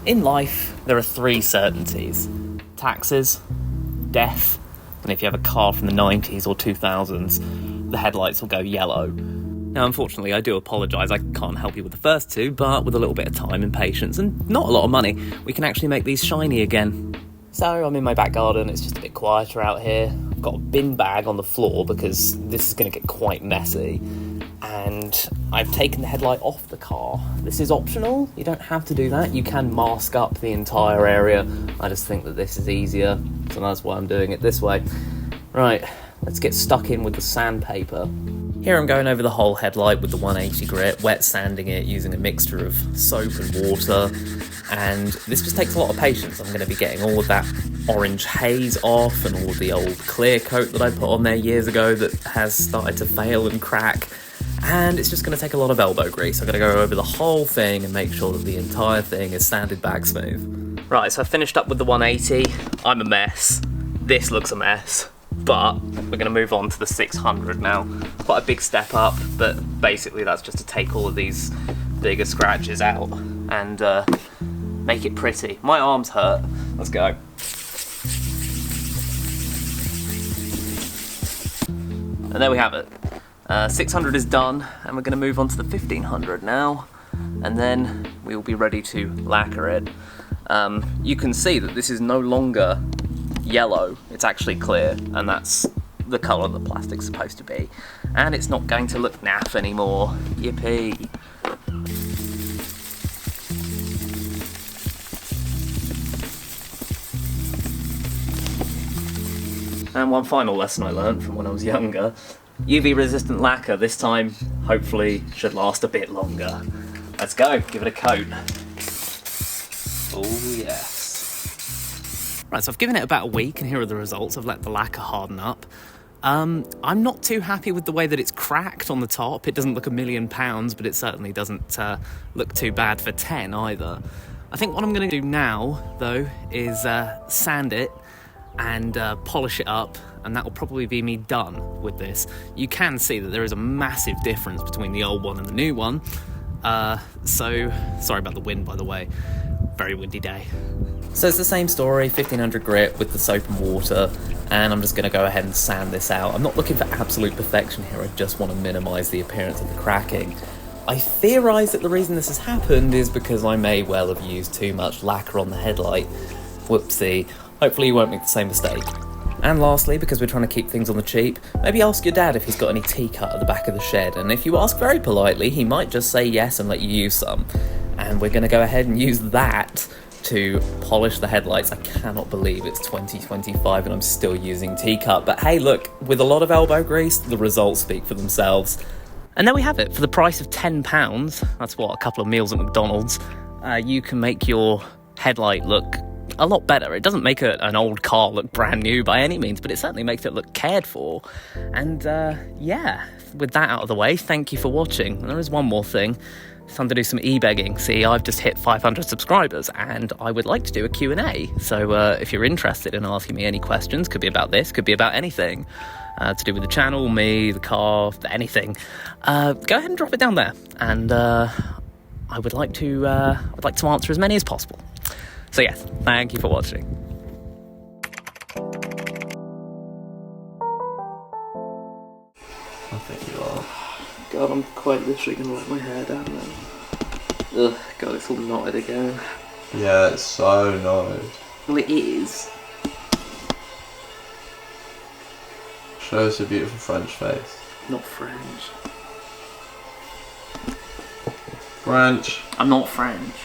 In life, there are three certainties: taxes, death, and if you have a car from the 90s or 2000s, the headlights will go yellow. Now, unfortunately, I do apologise, I can't help you with the first two, but with a little bit of time and patience and not a lot of money, we can actually make these shiny again. So I'm in my back garden, it's just a bit quieter out here. I've got a bin bag on the floor because this is going to get quite messy. And I've taken the headlight off the car. This is optional, you don't have to do that. You can mask up the entire area. I just think that this is easier, so that's why I'm doing it this way. Right, let's get stuck in with the sandpaper. Here I'm going over the whole headlight with the 180 grit, wet sanding it using a mixture of soap and water. And this just takes a lot of patience. I'm going to be getting all of that orange haze off and all of the old clear coat that I put on there years ago that has started to fail and crack. And it's just going to take a lot of elbow grease. I've got to go over the whole thing and make sure that the entire thing is sanded back smooth. Right, so I finished up with the 180. I'm a mess. This looks a mess. But we're going to move on to the 600 now. Quite a big step up, but basically that's just to take all of these bigger scratches out and make it pretty. My arms hurt. Let's go. And there we have it. 600 is done, and we're going to move on to the 1500 now, and then we will be ready to lacquer it. You can see that this is no longer yellow, it's actually clear, and that's the colour the plastic's supposed to be. And it's not going to look naff anymore. Yippee! And one final lesson I learned from when I was younger: UV resistant lacquer this time hopefully should last a bit longer. Let's go, give it a coat. Oh yes. Right, so I've given it about a week and here are the results. I've let the lacquer harden up. I'm not too happy with the way that it's cracked on the top. It doesn't look £1,000,000, but it certainly doesn't look too bad for 10 either. I think what I'm going to do now, though, is sand it and polish it up, and that will probably be me done with this. You can see that there is a massive difference between the old one and the new one. So, sorry about the wind, by the way. Very windy day. So it's the same story, 1500 grit with the soap and water, and I'm just going to go ahead and sand this out. I'm not looking for absolute perfection here, I just want to minimise the appearance of the cracking. I theorise that the reason this has happened is because I may well have used too much lacquer on the headlight. Whoopsie. Hopefully you won't make the same mistake. And lastly, because we're trying to keep things on the cheap, maybe ask your dad if he's got any tea cut at the back of the shed, and if you ask very politely, he might just say yes and let you use some. And we're going to go ahead and use that to polish the headlights. I cannot believe it's 2025 and I'm still using tea cut, but hey look, with a lot of elbow grease, the results speak for themselves. And there we have it. For the price of £10, that's what, a couple of meals at McDonald's, you can make your headlight look a lot better. It doesn't make an old car look brand new by any means, but it certainly makes it look cared for. And yeah, with that out of the way, thank you for watching. And there is one more thing. It's time to do some e-begging. See, I've just hit 500 subscribers and I would like to do a Q&A. So if you're interested in asking me any questions, could be about this, could be about anything to do with the channel, me, the car, anything, go ahead and drop it down there. And I would like to answer as many as possible. So yes, thank you for watching. I think you are. God, I'm quite literally going to let my hair down now. Ugh, God, it's all knotted again. Yeah, it's so knotted. Well, it is. Show us a beautiful French face. Not French. French. I'm not French.